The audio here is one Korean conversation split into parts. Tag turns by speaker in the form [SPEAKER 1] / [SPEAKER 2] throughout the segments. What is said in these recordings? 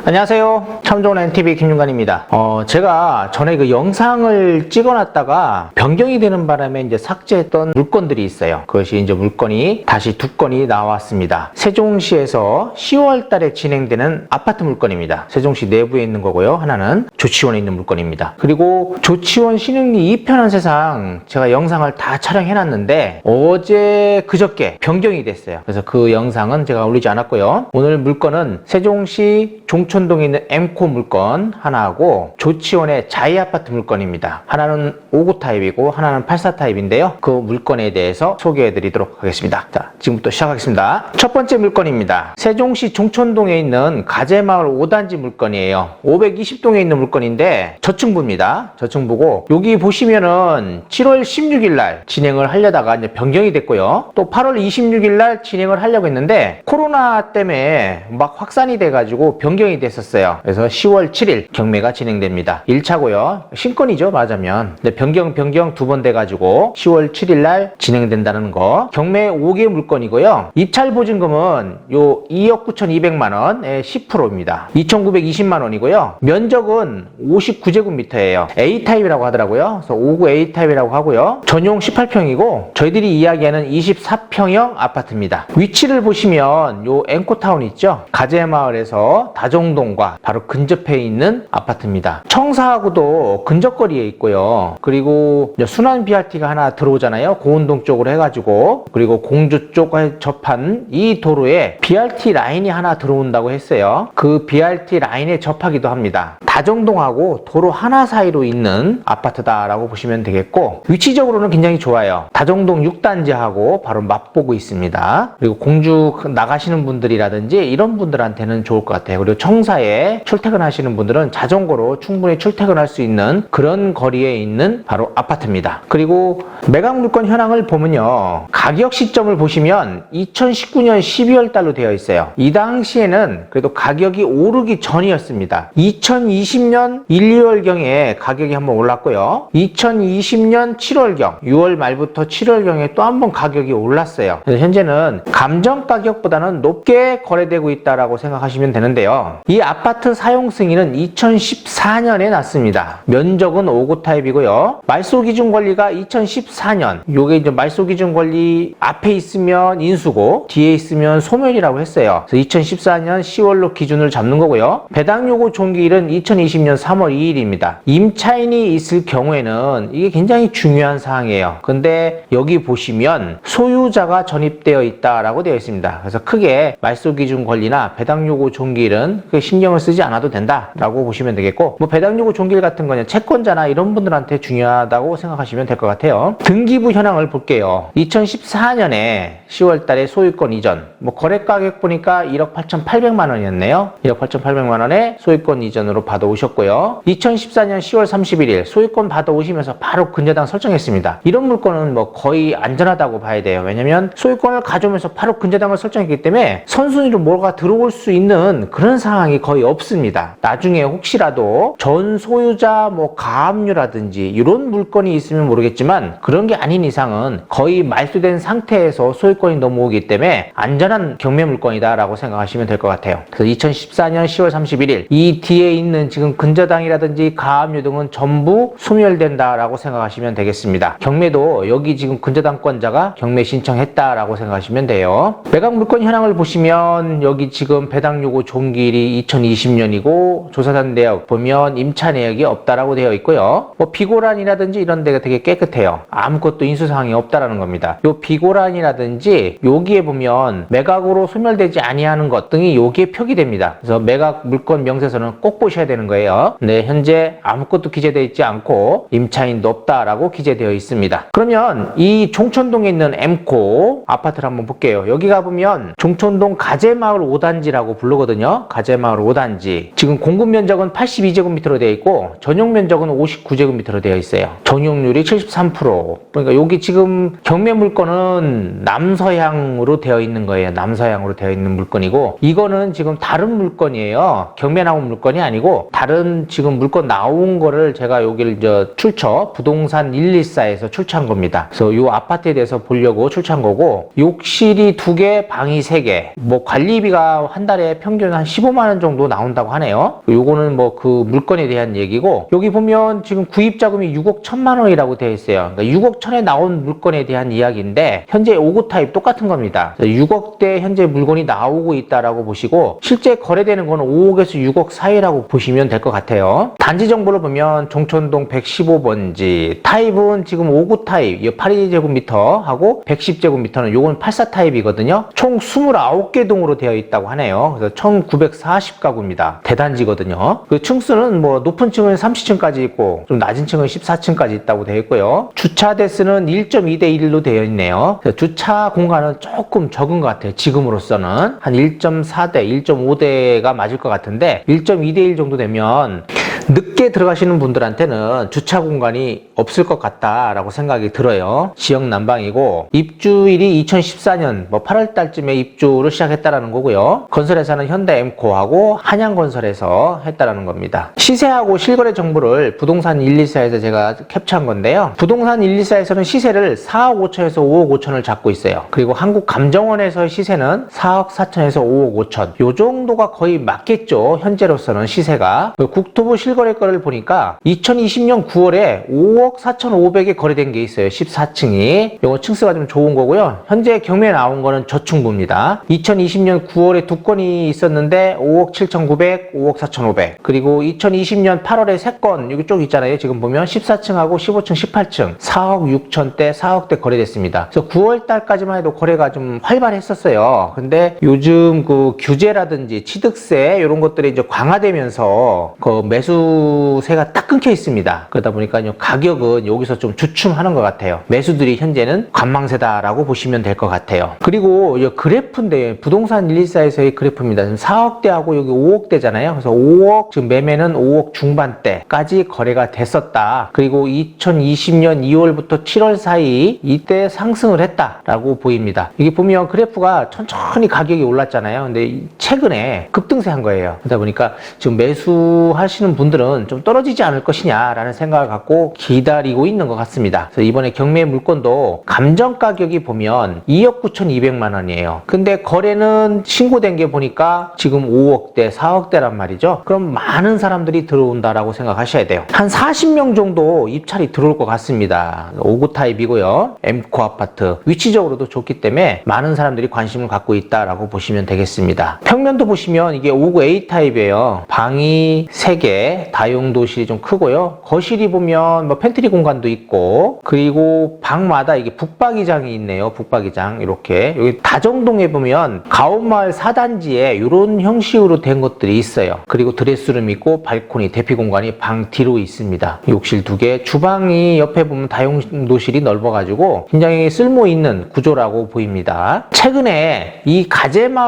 [SPEAKER 1] 안녕하세요. 참 좋은 NTV 김윤관입니다. 제가 전에 그 영상을 찍어놨다가 변경이 되는 바람에 이제 삭제했던 물건들이 있어요. 그것이 이제 물건이 다시 두 건이 나왔습니다. 세종시에서 10월 달에 진행되는 아파트 물건입니다. 세종시 내부에 있는 거고요. 하나는 조치원에 있는 물건입니다. 그리고 조치원 신흥리 2편한 세상 제가 영상을 다 촬영해놨는데 어제 그저께 변경이 됐어요. 그래서 그 영상은 제가 올리지 않았고요. 오늘 물건은 세종시 종촌동에 있는 엠코 물건 하나하고 조치원의 자이아파트 물건입니다. 하나는 59 타입이고 하나는 84 타입인데요. 그 물건에 대해서 소개해 드리도록 하겠습니다. 자, 지금부터 시작하겠습니다. 첫 번째 물건입니다. 세종시 종촌동에 있는 가재마을 5단지 물건이에요. 520동에 있는 물건인데 저층부입니다. 저층부고 여기 보시면은 7월 16일 날 진행을 하려다가 이제 변경이 됐고요. 또 8월 26일 날 진행을 하려고 했는데 코로나 때문에 막 확산이 돼가지고 변경이 됐었어요. 그래서 10월 7일 경매가 진행됩니다. 1차고요. 신건이죠, 맞으면. 근데 변경 두 번 돼가지고 10월 7일 날 진행된다는 거. 경매 5개 물건이고요. 입찰 보증금은 요 2억 9,200만 원의 10%입니다. 2,920만 원이고요. 면적은 59제곱미터예요. A타입이라고 하더라고요. 그래서 59 A타입이라고 하고요. 전용 18평이고 저희들이 이야기하는 24평형 아파트입니다. 위치를 보시면 요 앵코타운 있죠? 가재마을에서 다정동과 바로 근접해 있는 아파트입니다. 청사하고도 근접거리에 있고요. 그리고 순환 BRT가 하나 들어오잖아요. 고운동 쪽으로 해가지고. 그리고 공주 쪽에 접한 이 도로에 BRT 라인이 하나 들어온다고 했어요. 그 BRT 라인에 접하기도 합니다. 다정동하고 도로 하나 사이로 있는 아파트다라고 보시면 되겠고, 위치적으로는 굉장히 좋아요. 다정동 6단지하고 바로 맞보고 있습니다. 그리고 공주 나가시는 분들이라든지 이런 분들한테는 좋을 것 같아요. 그리고 청사에 출퇴근하시는 분들은 자전거로 충분히 출퇴근할 수 있는 그런 거리에 있는 바로 아파트입니다. 그리고 매각 물건 현황을 보면요, 가격 시점을 보시면 2019년 12월 달로 되어 있어요. 이 당시에는 그래도 가격이 오르기 전이었습니다. 2020년 1, 2월경에 가격이 한번 올랐고요. 2020년 7월경, 6월 말부터 7월경에 또 한번 가격이 올랐어요. 그래서 현재는 감정 가격보다는 높게 거래되고 있다라고 생각하시면 되는데요. 이 아파트 사용 승인은 2014년에 났습니다. 면적은 59 타입이고요. 말소 기준 권리가 2014년. 요게 이제 말소 기준 권리 앞에 있으면 인수고 뒤에 있으면 소멸이라고 했어요. 그래서 2014년 10월로 기준을 잡는 거고요. 배당 요구 종기일은 2020년 3월 2일입니다. 임차인이 있을 경우에는 이게 굉장히 중요한 사항이에요. 근데 여기 보시면 소유자가 전입되어 있다라고 되어 있습니다. 그래서 크게 말소 기준 권리나 배당 요구 종기일은 크게 신경을 쓰지 않아도 된다라고 보시면 되겠고, 뭐 배당 요구 종기일 같은 거는 채권자나 이런 분들한테 중요하다고 생각하시면 될 것 같아요. 등기부 현황을 볼게요. 2014년에 10월 달에 소유권 이전, 뭐 거래 가격 보니까 1억 8,800만 원이었네요. 1억 8,800만 원에 소유권 이전으로 받아오셨고요. 2014년 10월 31일 소유권 받아오시면서 바로 근저당 설정했습니다. 이런 물건은 뭐 거의 안전하다고 봐야 돼요. 왜냐면 소유권을 가져오면서 바로 근저당을 설정했기 때문에 선순위로 뭐가 들어올 수 있는 그런 상황이 거의 없습니다. 나중에 혹시라도 전 소유자 뭐 가압류라든지 이런 물건이 있으면 모르겠지만 그런 게 아닌 이상은 거의 말소된 상태에서 소유권이 넘어오기 때문에 안전한 경매 물건이다 라고 생각하시면 될 것 같아요. 그래서 2014년 10월 31일 이 뒤에 있는 지금 근저당이라든지 가압류 등은 전부 소멸된다 라고 생각하시면 되겠습니다. 경매도 여기 지금 근저당권자가 경매 신청했다 라고 생각하시면 돼요. 매각 물건 현황을 보시면 여기 지금 배당 요구 종기일이 2020년이고 조사단 내역 보면 임차 내역이 없다라고 되어 있고요. 뭐 비고란이라든지 이런 데가 되게 깨끗해요. 아무것도 인수사항이 없다라는 겁니다. 요 비고란이라든지 여기에 보면 매각으로 소멸되지 아니하는 것 등이 여기에 표기됩니다. 그래서 매각 물건 명세서는 꼭 보셔야 되는 거예요. 근데 현재 아무것도 기재되어 있지 않고 임차인도 없다라고 기재되어 있습니다. 그러면 이 종촌동에 있는 엠코 아파트를 한번 볼게요. 여기 가보면 종촌동 가재마을 5단지라고 부르거든요. 가재마을 5단지. 지금 공급 면적은 82제곱미터로 되어 있고 전용 면적은 59제곱미터로 되어 있어요. 전용률이 73%. 그러니까 여기 지금 경매 물건은 남서향으로 되어 있는 거예요. 남서향으로 되어 있는 물건이고 이거는 지금 다른 물건이에요. 경매 나온 물건이 아니고 다른 지금 물건 나온 거를 제가 여기를 출처 부동산 114에서 출처한 겁니다. 그래서 이 아파트에 대해서 보려고 출처한 거고 욕실이 2개, 방이 3개. 뭐 관리비가 한 달에 평균 한 15만 원 6천만 정도 나온다고 하네요. 요거는 뭐 그 물건에 대한 얘기고, 여기 보면 지금 구입 자금이 6억 1천만 원이라고 되어 있어요. 그러니까 6억 1천에 나온 물건에 대한 이야기인데, 현재 5구 타입 똑같은 겁니다. 6억대 현재 물건이 나오고 있다라고 보시고, 실제 거래되는 거는 5억에서 6억 사이라고 보시면 될 것 같아요. 단지 정보를 보면 종천동 115번지 타입은 지금 5구 타입 82제곱미터 하고 110제곱미터는 요건 84 타입이거든요. 총 29개 동으로 되어 있다고 하네요. 그래서 1940가구입니다. 대단지거든요. 그 층수는 뭐 높은 층은 30층까지 있고 좀 낮은 층은 14층까지 있다고 되어 있고요. 주차 대수는 1.2대 1로 되어 있네요. 그래서 주차 공간은 조금 적은 것 같아요. 지금으로서는 한 1.4대 1.5대가 맞을 것 같은데 1.2대 1 정도 되면 늦게 들어가시는 분들한테는 주차 공간이 없을 것 같다라고 생각이 들어요. 지역 난방이고, 입주일이 2014년 뭐 8월 달쯤에 입주를 시작했다라는 거고요. 건설회사는 현대엠코하고 한양건설에서 했다라는 겁니다. 시세하고 실거래 정보를 부동산 124에서 제가 캡처한 건데요. 부동산 124에서는 시세를 4억 5천에서 5억 5천을 잡고 있어요. 그리고 한국감정원에서의 시세는 4억 4천에서 5억 5천. 요 정도가 거의 맞겠죠. 현재로서는 시세가. 국토부 실거래가를 보니까 2020년 9월에 5억 4,500에 거래된 게 있어요. 14층이. 요거 층수가 좀 좋은 거고요. 현재 경매에 나온 거는 저층부입니다. 2020년 9월에 두 건이 있었는데 5억 7,900, 5억 4,500. 그리고 2020년 8월에 3건 여기 쪽 있잖아요. 지금 보면 14층하고 15층, 18층 4억 6천대, 4억대 거래됐습니다. 그래서 9월 달까지만 해도 거래가 좀 활발했었어요. 근데 요즘 그 규제라든지 취득세 이런 것들이 이제 강화되면서 그 매수세가 딱 끊겨 있습니다. 그러다 보니까 가격은 여기서 좀 주춤하는 것 같아요. 매수들이 현재는 관망세다라고 보시면 될 것 같아요. 그리고 이 그래프인데 부동산 124에서의 그래프입니다. 4억대하고 여기 5억대잖아요. 그래서 5억 지금 매매는 5억 중반대까지 거래가 됐었다. 그리고 2020년 2월부터 7월 사이 이때 상승을 했다라고 보입니다. 이게 보면 그래프가 천천히 가격이 올랐잖아요. 근데 최근에 급등세한 거예요. 그러다 보니까 지금 매수하시는 분들은 좀 떨어지지 않을 것이냐라는 생각을 갖고 기다리고 있는 것 같습니다. 그래서 이번에 경매 물건도 감정 가격이 보면 2억 9,200만 원이에요. 근데 거래는 신고된 게 보니까 지금 5억대, 4억대란 말이죠. 그럼 많은 사람들이 들어온다라고 생각하셔야 돼요. 한 40명 정도 입찰이 들어올 것 같습니다. 5구 타입이고요. 엠코 아파트. 위치적으로도 좋기 때문에 많은 사람들이 관심을 갖고 있다라고 보시면 되겠습니다. 평면도 보시면 이게 5구 A 타입이에요. 방이 3개, 다용도실이 좀 크고요. 거실이 보면 뭐 팬트리 공간도 있고, 그리고 방마다 이게 북박이장이 있네요. 북박이장 이렇게. 여기 다정동에 보면 가온마을 4단지에 이런 형식으로 된 것들이 있어요. 그리고 드레스룸 있고 발코니, 대피 공간이 방 뒤로 있습니다. 욕실 2개, 주방이 옆에 보면 다용도실이 넓어가지고 굉장히 쓸모 있는 구조라고 보입니다. 최근에 이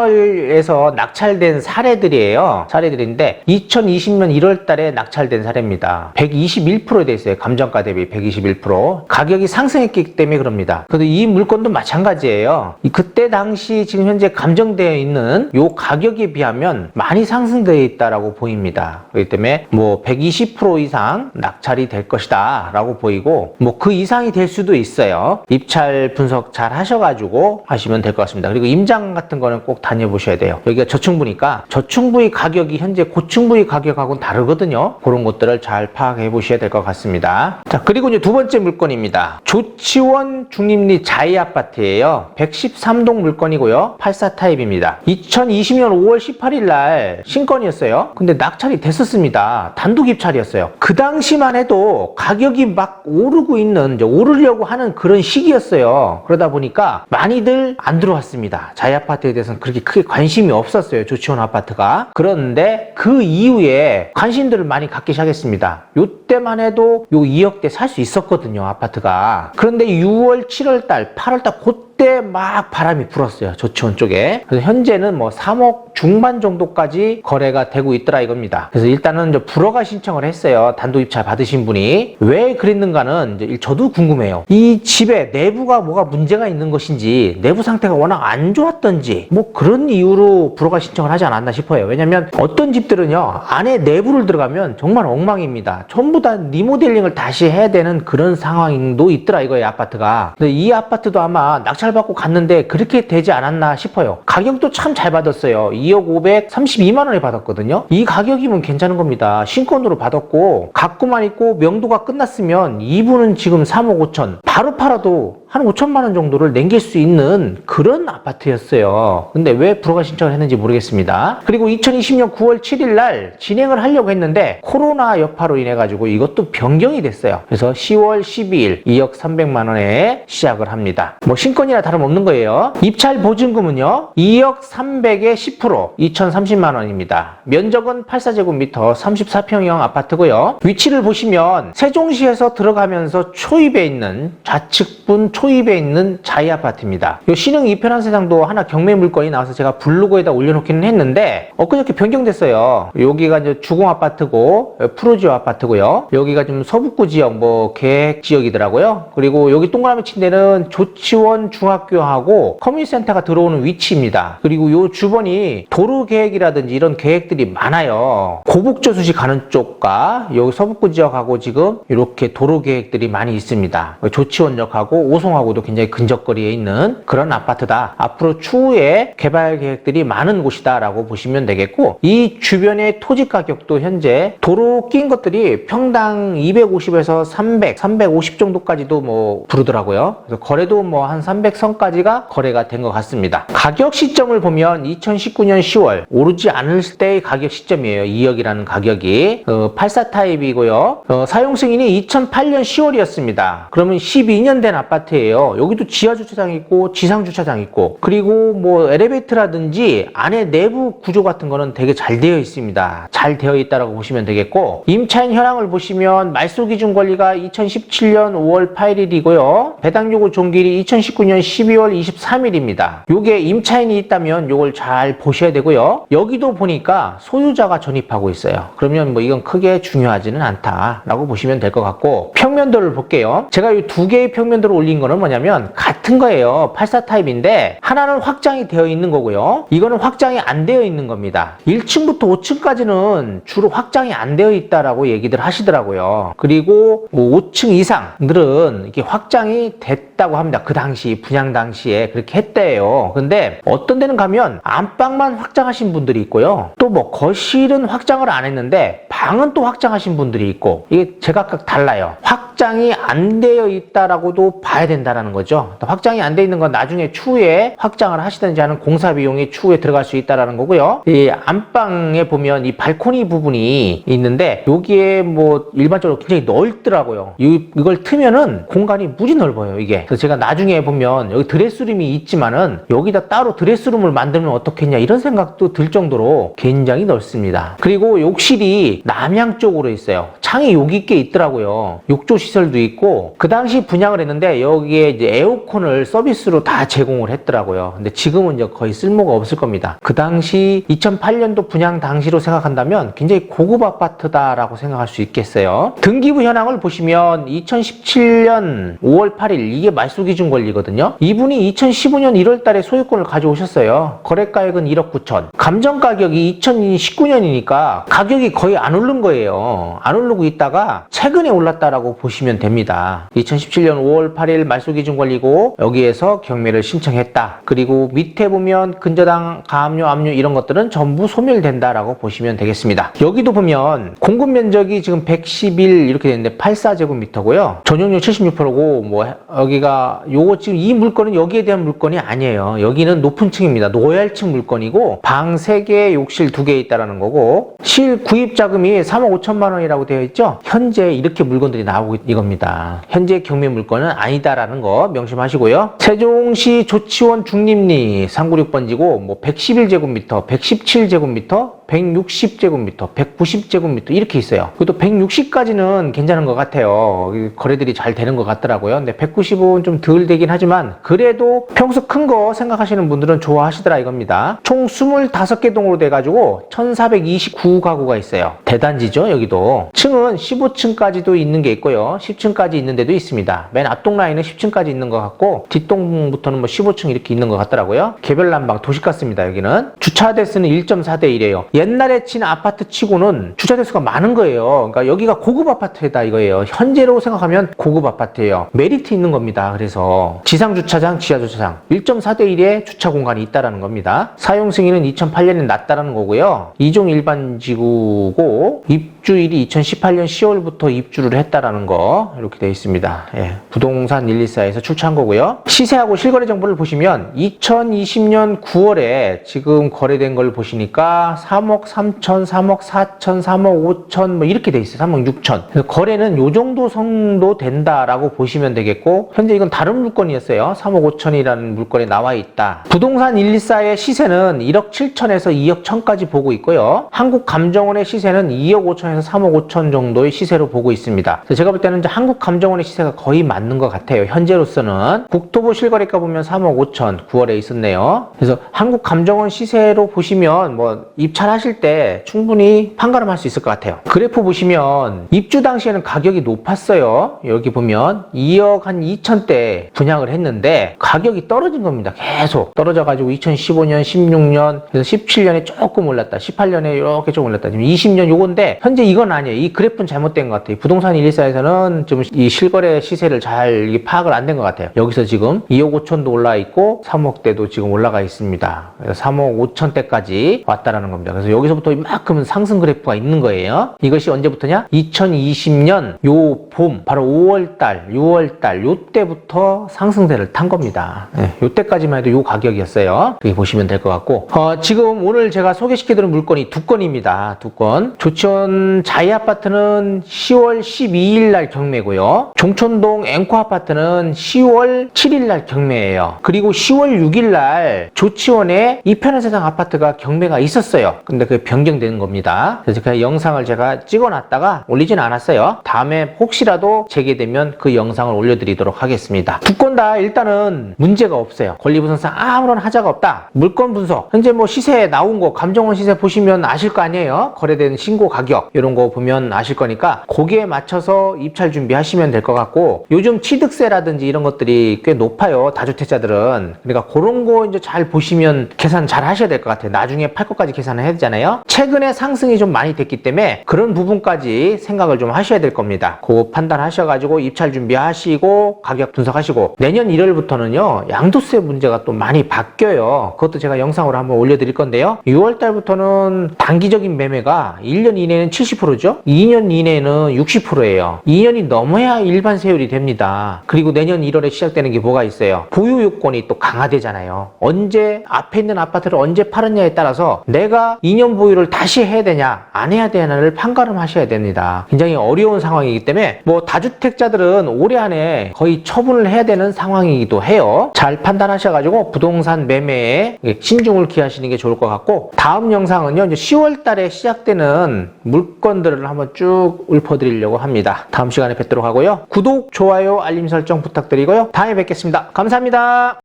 [SPEAKER 1] 가재마을에서 낙찰된 사례들이에요. 사례들인데 2020년 1월 달에 낙찰된 사례입니다. 121%에 돼 있어요. 감정가 대비 121%. 가격이 상승했기 때문에 그럽니다. 그래도 이 물건도 마찬가지예요. 그때 당시 지금 현재 감정되어 있는 요 가격에 비하면 많이 상승되어 있다라고 보입니다. 그렇기 때문에 뭐 120% 이상 낙찰이 될 것이다 라고 보이고, 뭐 그 이상이 될 수도 있어요. 입찰 분석 잘 하셔가지고 하시면 될 것 같습니다. 그리고 임장 같은 거는 꼭 다녀보셔야 돼요. 여기가 저층부니까 저층부의 가격이 현재 고층부의 가격하고는 다르거든요. 그런 것들을 잘 파악해 보셔야 될 것 같습니다. 자, 그리고 이제 두 번째 물건입니다. 조치원 중립리 자이아파트예요. 113동 물건이고요. 84 타입입니다. 2020년 5월 18일 날 신건이었어요. 근데 낙찰이 됐었습니다. 단독 입찰이었어요. 그 당시만 해도 가격이 막 오르고 있는, 이제 오르려고 하는 그런 시기였어요. 그러다 보니까 많이들 안 들어왔습니다. 자이아파트에 대해서는 그렇게 크게 관심이 없었어요. 조치원 아파트가. 그런데 그 이후에 관심들을 많이 갖기 시작했습니다. 요때만 해도 요 2억대 살 수 있었거든요, 아파트가. 그런데 6월, 7월 달, 8월 달 그때 막 바람이 불었어요, 조치원 쪽에. 그래서 현재는 뭐 3억 중반 정도까지 거래가 되고 있더라 이겁니다. 그래서 일단은 이제 불허가 신청을 했어요. 단독 입찰 받으신 분이. 왜 그랬는가는 이제 저도 궁금해요. 이 집에 내부가 뭐가 문제가 있는 것인지, 내부 상태가 워낙 안 좋았던지, 뭐 그런 이유로 불허가 신청을 하지 않았나 싶어요. 왜냐면 어떤 집들은요, 안에 내부를 들어가면 정말 엉망입니다. 전부 다 리모델링을 다시 해야 되는 그런 상황도 있더라 이거예요, 아파트가. 근데 이 아파트도 아마 낙찰 잘 받고 갔는데 그렇게 되지 않았나 싶어요. 가격도 참 잘 받았어요. 2억 532만 원에 받았거든요. 이 가격이면 괜찮은 겁니다. 신권으로 받았고 갖고만 있고 명도가 끝났으면 이분은 지금 3억 5천 바로 팔아도 한 5천만 원 정도를 남길 수 있는 그런 아파트였어요. 근데 왜 불허가 신청을 했는지 모르겠습니다. 그리고 2020년 9월 7일 날 진행을 하려고 했는데 코로나 여파로 인해 가지고 이것도 변경이 됐어요. 그래서 10월 12일 2억 300만 원에 시작을 합니다. 뭐 신권이나 다름없는 거예요. 입찰 보증금은요 2억 300에 10% 2,030만 원입니다. 면적은 84제곱미터 34평형 아파트고요. 위치를 보시면 세종시에서 들어가면서 초입에 있는 좌측분 초입에 있는 자이 아파트입니다. 이 신흥 이편한 세상도 하나 경매 물건이 나와서 제가 블로그에다 올려놓기는 했는데 엊그저께 변경됐어요. 여기가 이제 주공 아파트고 프로지오 아파트고요. 여기가 좀 서북구 지역 뭐 계획 지역이더라고요. 그리고 여기 동그라미 친 데는 조치원 중학교하고 커뮤니티센터가 들어오는 위치입니다. 그리고 요 주변이 도로 계획이라든지 이런 계획들이 많아요. 고북저수지 가는 쪽과 여기 서북구 지역하고 지금 이렇게 도로 계획들이 많이 있습니다. 조치원역하고 오송하고도 굉장히 근접거리에 있는 그런 아파트다. 앞으로 추후에 개발 계획들이 많은 곳이다 라고 보시면 되겠고, 이 주변의 토지 가격도 현재 도로 낀 것들이 평당 250에서 300, 350 정도까지도 뭐 부르더라고요. 그래서 거래도 뭐 한 300선까지가 거래가 된 것 같습니다. 가격 시점을 보면 2019년 10월 오르지 않을 때의 가격 시점이에요. 2억이라는 가격이 84 타입이고요. 사용 승인이 2008년 10월이었습니다. 그러면 12년 된 아파트예요. 여기도 지하 주차장 있고 지상 주차장 있고, 그리고 뭐 엘리베이터라든지 안에 내부 구조 같은 거는 되게 잘 되어 있습니다. 잘 되어 있다라고 보시면 되겠고, 임차인 현황을 보시면 말소 기준 권리가 2017년 5월 8일이고요. 배당 요구 종결이 2019년 12월 23일입니다. 요게 임차인이 있다면 요걸 잘 보셔야 되고요. 여기도 보니까 소유자가 전입하고 있어요. 그러면 뭐 이건 크게 중요하지는 않다라고 보시면 될 것 같고, 평면도를 볼게요. 제가 이 두 개의 평면도를 올린 거는 뭐냐면 같은 거예요. 84 타입인데 하나는 확장이 되어 있는 거고요. 이거는 확장이 안 되어 있는 겁니다. 1층부터 5층까지는 주로 확장이 안 되어 있다라고 얘기들 하시더라고요. 그리고 뭐 5층 이상들은 이게 확장이 됐다고 합니다. 그 당시 분양 당시에 그렇게 했대요. 근데 어떤 데는 가면 안방만 확장하신 분들이 있고요. 또 뭐 거실은 확장을 안 했는데 방은 또 확장하신 분들이 있고, 이게 제각각 달라요. 확장이 안 되어 있다라고도 봐야 된다라는 거죠. 확장이 안 돼 있는 건 나중에 추후에 확장을 하시든지 하는 공사 비용이 추후에 들어갈 수 있다라는 거고요. 이 안방에 보면 이 발코니 부분이 있는데 여기에 뭐 일반적으로 굉장히 넓더라고요. 이걸 트면은 공간이 무지 넓어요, 이게. 그래서 제가 나중에 보면 여기 드레스룸이 있지만은 여기다 따로 드레스룸을 만들면 어떻겠냐 이런 생각도 들 정도로 굉장히 넓습니다. 그리고 욕실이 남향 쪽으로 있어요. 창이 여기 있게 있더라고요. 욕조 시설도 있고, 그 당시 분양을 했는데 여기에 이제 에어컨을 서비스로 다 제공을 했더라고요. 근데 지금은 이제 거의 쓸모가 없을 겁니다. 그 당시 2008년도 분양 당시로 생각한다면 굉장히 고급 아파트다라고 생각할 수 있겠어요. 등기부 현황을 보시면 2017년 5월 8일 이게 말소 기준 권리거든요. 이분이 2015년 1월 달에 소유권을 가져오셨어요. 거래가액은 1억 9천. 감정 가격이 2019년이니까 가격이 거의 안 오른 거예요. 안 오르고 있다가 최근에 올랐다라고 보시면 됩니다. 2017년 5월 8일 말소 기준 권리고 여기에서 경매를 신청했다. 그리고 밑에 보면 근저당, 가압류, 압류 이런 것들은 전부 소멸된다라고 보시면 되겠습니다. 여기도 보면 공급 면적이 지금 111 이렇게 되는데 84제곱미터고요. 전용률 76%고 뭐 여기가 요거 지금 이 물건은 여기에 대한 물건이 아니에요. 여기는 높은 층입니다. 노얄층 물건이고 방 3개, 욕실 2개 있다라는 거고, 실 구입 자금이 3억 5천만 원이라고 되어 있죠. 현재 이렇게 물건들이 나오고 이겁니다. 현재 경매 물건은 아니다라는 거 명심하시고요. 세종시 조치원 중림리 396번지고 뭐 111제곱미터, 117제곱미터, 160제곱미터, 190제곱미터 이렇게 있어요. 그것도 160까지는 괜찮은 것 같아요. 거래들이 잘 되는 것 같더라고요. 근데 190은 좀 덜 되긴 하지만 그래도 평수 큰 거 생각하시는 분들은 좋아하시더라 이겁니다. 총 25개 동으로 돼가지고 1429가구가 있어요. 대단지죠 여기도. 층은 15층까지도 있는 게 있고요. 10층까지 있는 데도 있습니다. 맨 앞동 라인은 10층까지 있는 것 같고 뒷동부터는 뭐 15층 이렇게 있는 것 같더라고요. 개별 난방 도시 같습니다. 여기는 주차 대수는 1.4대 1이에요. 옛날에 친 아파트 치고는 주차 대수가 많은 거예요. 그러니까 여기가 고급 아파트다 이거예요. 현재로 생각하면 고급 아파트예요. 메리트 있는 겁니다. 그래서 지상 주차장, 지하 주차장 1.4대 1의 주차 공간이 있다라는 겁니다. 사용 승인은 2008년에 났다라는 거고요. 2종 일반 지구고 입주일이 2018년 10월부터 입주를 했다라는 거 이렇게 되어 있습니다. 예, 부동산 114에서 출처한 거고요. 시세하고 실거래 정보를 보시면 2020년 9월에 지금 거래된 걸 보시니까 3억 3천, 3억 4천, 3억 5천 뭐 이렇게 돼 있어요. 3억 6천. 그래서 거래는 요 정도 정도 된다라고 보시면 되겠고 현재 이건 다른 물건이었어요. 3억 5천이라는 물건에 나와 있다. 부동산 114의 시세는 1억 7천에서 2억 1천까지 보고 있고요. 한국감정원의 시세는 2억 5천에서 3억 5천 정도의 시세로 보고 있습니다. 그래서 제가 볼 때는 이제 한국감정원의 시세가 거의 맞는 것 같아요. 현재로서는. 국토부 실거래가 보면 3억 5천 9월에 있었네요. 그래서 한국감정원 시세로 보시면 뭐 입찰하실 때 충분히 판가름할 수 있을 것 같아요. 그래프 보시면 입주 당시에는 가격이 높았어요. 여기 보면 2억 한 2천대 분양을 했는데 가격이 떨어진 겁니다. 계속 떨어져가지고 2015년, 16년, 그래서 17년에 조금 올랐다. 18년에 이렇게 좀 올랐다. 지금 20년 요건데 현재 이건 아니에요. 이 그래프는 잘못된 것 같아요. 부동산 114에서는 좀 이 실거래 시세를 잘 파악을 안 된 것 같아요. 여기서 지금 2억 5천도 올라 있고 3억대도 지금 올라가 있습니다. 그래서 3억 5천대까지 왔다라는 겁니다. 그래서 여기서부터 이만큼은 상승 그래프가 있는 거예요. 이것이 언제부터냐? 2020년 요 봄, 바로 5월달, 6월달 요때부터 상승세를 탄 겁니다. 네, 요때까지만 해도 요 가격이었어요. 여기 보시면 될 것 같고 지금 오늘 제가 소개시켜드린 물건이 두 건입니다. 두 건. 조치원 자이아파트는 10월 12일 날 경매고요. 종촌동 앵코아파트는 10월 7일 날 경매예요. 그리고 10월 6일 날 조치원에 이편한 세상 아파트가 경매가 있었어요. 근데 그게 변경되는 겁니다. 그래서 그 영상을 제가 찍어놨다가 올리진 않았어요. 다음에 혹시라도 재개되면 그 영상을 올려드리도록 하겠습니다. 두 건 다 일단은 문제가 없어요. 권리분석상 아무런 하자가 없다. 물건 분석, 현재 뭐 시세 나온 거 감정원 시세 보시면 아실 거 아니에요. 거래된 신고 가격 이런 거 보면 아실 거니까 거기에 맞춰서 입찰 준비하시면 될 것 같고 요즘 취득세라든지 이런 것들이 꽤 높아요. 다주택자들은. 그러니까 그런 거 이제 잘 보시면 계산 잘 하셔야 될 것 같아요. 나중에 팔 것까지 계산을 해야 되잖아요. 최근에 상승이 좀 많이 됐기 때문에 그런 부분까지 생각을 좀 하셔야 될 겁니다. 그거 판단하셔가지고 입찰 준비하시고 가격 분석하시고 내년 1월부터는요 양도세 문제가 또 많이 바뀌어요. 그것도 제가 영상으로 한번 올려드릴 건데요. 6월 달부터는 단기적인 매매가 1년 이내는 70%죠. 2년 이내는 60%예요. 2년이 넘어야 일반 세율이 됩니다. 그리고 내년 1월에 시작되는 게 뭐가 있어요? 보유 요건이 또 강화되잖아요. 언제 앞에 있는 아파트를 언제 팔았냐에 따라서 내가 2년 보유를 다시 해야 되냐 안 해야 되냐를 판가름하셔야 됩니다. 굉장히 어려운 상황이기 때문에 뭐 다주택자들은 올해 안에 거의 처분을 해야 되는 상황이기도 해요. 잘 판단하셔가지고 부동산 매매에 신중을 기하시는 게 좋을 것 같고 다음 영상은요 이제 10월 달에 시작되는 물건들을 한번 쭉 읊어드리려고 합니다. 다음 시간에 뵙도록 하고요. 구독, 좋아요, 알림 설정 부탁드리고요. 다음에 뵙겠습니다. 감사합니다.